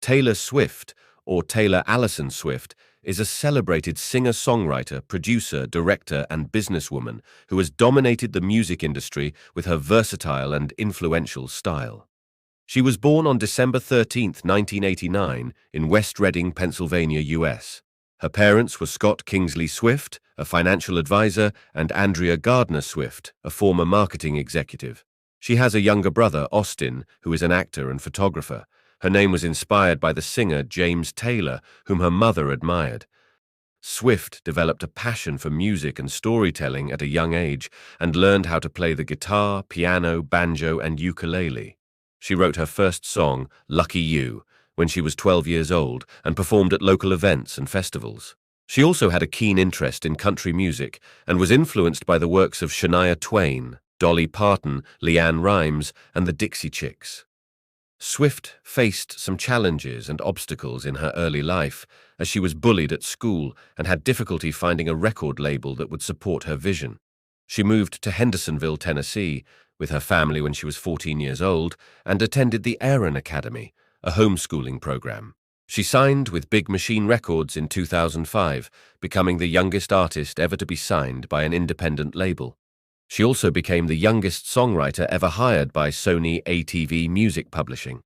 Taylor Swift, or Taylor Allison Swift, is a celebrated singer-songwriter, producer, director, and businesswoman who has dominated the music industry with her versatile and influential style. She was born on December 13, 1989, in West Reading, Pennsylvania, US. Her parents were Scott Kingsley Swift, a financial advisor, and Andrea Gardner Swift, a former marketing executive. She has a younger brother, Austin, who is an actor and photographer. Her name was inspired by the singer James Taylor, whom her mother admired. Swift developed a passion for music and storytelling at a young age and learned how to play the guitar, piano, banjo, and ukulele. She wrote her first song, Lucky You, when she was 12 years old and performed at local events and festivals. She also had a keen interest in country music and was influenced by the works of Shania Twain, Dolly Parton, LeAnn Rimes, and the Dixie Chicks. Swift faced some challenges and obstacles in her early life, as she was bullied at school and had difficulty finding a record label that would support her vision. She moved to Hendersonville, Tennessee, with her family when she was 14 years old and attended the Aaron Academy, a homeschooling program. She signed with Big Machine Records in 2005, becoming the youngest artist ever to be signed by an independent label. She also became the youngest songwriter ever hired by Sony ATV Music Publishing.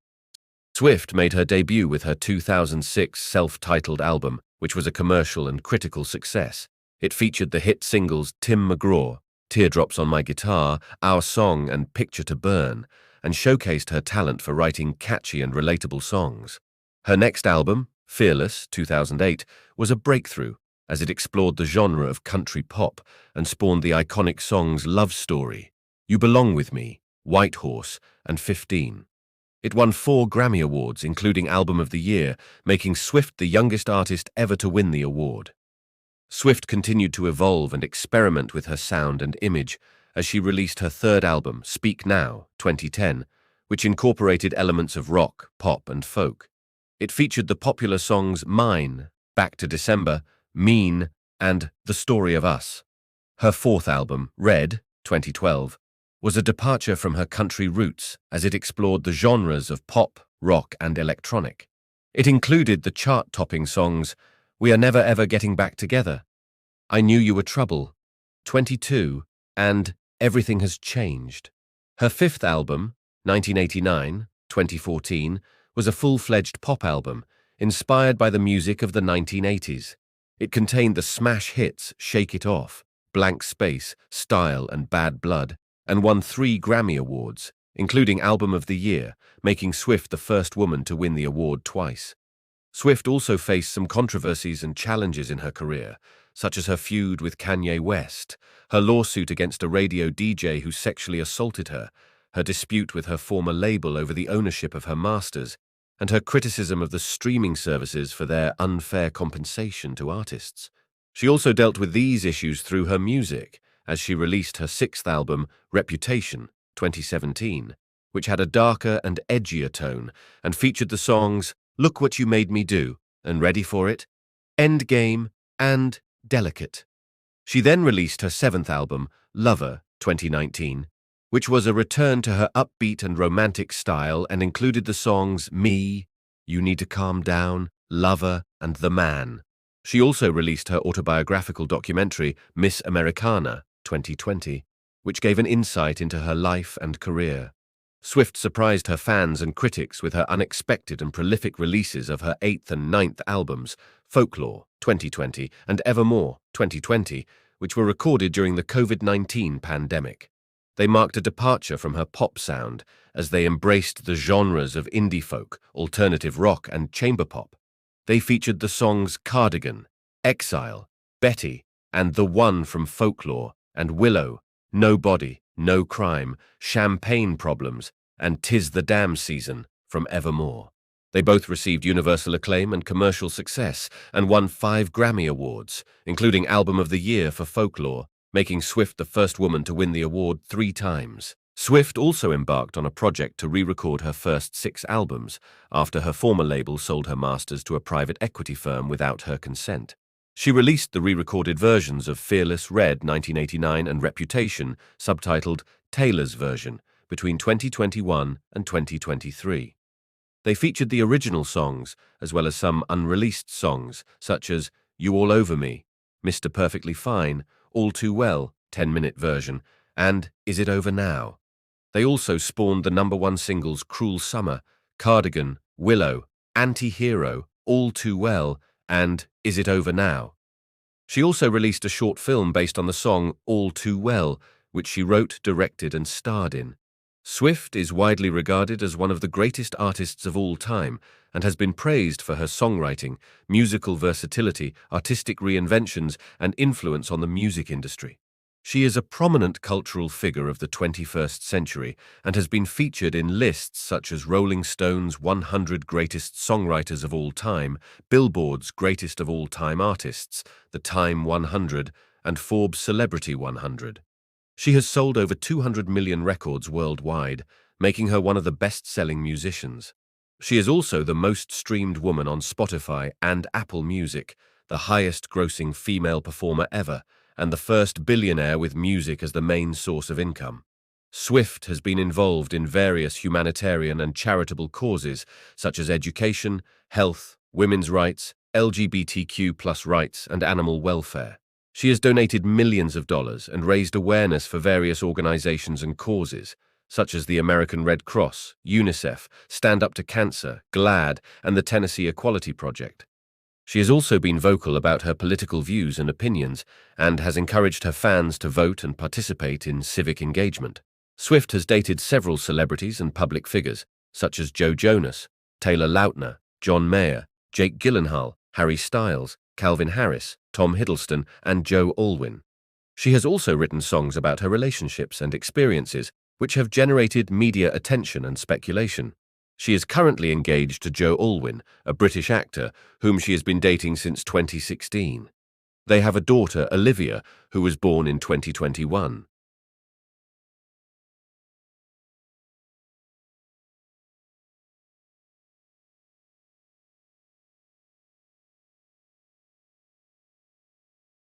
Swift made her debut with her 2006 self-titled album, which was a commercial and critical success. It featured the hit singles Tim McGraw, Teardrops on My Guitar, Our Song, and Picture to Burn, and showcased her talent for writing catchy and relatable songs. Her next album, Fearless, 2008, was a breakthrough, as it explored the genre of country pop and spawned the iconic songs Love Story, You Belong With Me, White Horse, and 15. It won 4 Grammy Awards, including Album of the Year, making Swift the youngest artist ever to win the award. Swift continued to evolve and experiment with her sound and image as she released her third album, Speak Now, 2010, which incorporated elements of rock, pop, and folk. It featured the popular songs Mine, Back to December, Mean, and The Story of Us. Her fourth album, Red, 2012, was a departure from her country roots as it explored the genres of pop, rock, and electronic. It included the chart-topping songs We Are Never Ever Getting Back Together, I Knew You Were Trouble, 22, and Everything Has Changed. Her fifth album, 1989, 2014, was a full-fledged pop album inspired by the music of the 1980s. It contained the smash hits Shake It Off, Blank Space, Style, and Bad Blood, and won 3 Grammy Awards, including Album of the Year, making Swift the first woman to win the award twice. Swift also faced some controversies and challenges in her career, such as her feud with Kanye West, her lawsuit against a radio DJ who sexually assaulted her, her dispute with her former label over the ownership of her masters, and her criticism of the streaming services for their unfair compensation to artists. She also dealt with these issues through her music, as she released her 6th album, Reputation, 2017, which had a darker and edgier tone and featured the songs Look What You Made Me Do and Ready For It, Endgame, and Delicate. She then released her 7th album, Lover, 2019, which was a return to her upbeat and romantic style and included the songs Me, You Need to Calm Down, Lover, and The Man. She also released her autobiographical documentary, Miss Americana, 2020, which gave an insight into her life and career. Swift surprised her fans and critics with her unexpected and prolific releases of her 8th and 9th albums, Folklore, 2020, and Evermore, 2020, which were recorded during the COVID-19 pandemic. They marked a departure from her pop sound as they embraced the genres of indie folk, alternative rock, and chamber pop. They featured the songs Cardigan, Exile, Betty, and The One from Folklore, and Willow, Nobody, No Crime, Champagne Problems, and 'Tis the Damn Season from Evermore. They both received universal acclaim and commercial success and won 5 Grammy Awards, including Album of the Year for Folklore, making Swift the first woman to win the award 3 times. Swift also embarked on a project to re-record her first 6 albums after her former label sold her masters to a private equity firm without her consent. She released the re-recorded versions of Fearless, Red, 1989, and Reputation, subtitled Taylor's Version, between 2021 and 2023. They featured the original songs, as well as some unreleased songs, such as You All Over Me, Mr. Perfectly Fine, All Too Well, 10-minute version, and Is It Over Now? They also spawned the #1 singles Cruel Summer, Cardigan, Willow, Anti-Hero, All Too Well, and Is It Over Now? She also released a short film based on the song All Too Well, which she wrote, directed, and starred in. Swift is widely regarded as one of the greatest artists of all time and has been praised for her songwriting, musical versatility, artistic reinventions, and influence on the music industry. She is a prominent cultural figure of the 21st century and has been featured in lists such as Rolling Stone's 100 Greatest Songwriters of All Time, Billboard's Greatest of All Time Artists, the Time 100, and Forbes Celebrity 100. She has sold over 200 million records worldwide, making her one of the best-selling musicians. She is also the most streamed woman on Spotify and Apple Music, the highest-grossing female performer ever, and the first billionaire with music as the main source of income. Swift has been involved in various humanitarian and charitable causes, such as education, health, women's rights, LGBTQ+ rights, and animal welfare. She has donated millions of dollars and raised awareness for various organizations and causes, such as the American Red Cross, UNICEF, Stand Up to Cancer, GLAAD, and the Tennessee Equality Project. She has also been vocal about her political views and opinions and has encouraged her fans to vote and participate in civic engagement. Swift has dated several celebrities and public figures, such as Joe Jonas, Taylor Lautner, John Mayer, Jake Gyllenhaal, Harry Styles, Calvin Harris, Tom Hiddleston, and Joe Alwyn. She has also written songs about her relationships and experiences, which have generated media attention and speculation. She is currently engaged to Joe Alwyn, a British actor, whom she has been dating since 2016. They have a daughter, Olivia, who was born in 2021.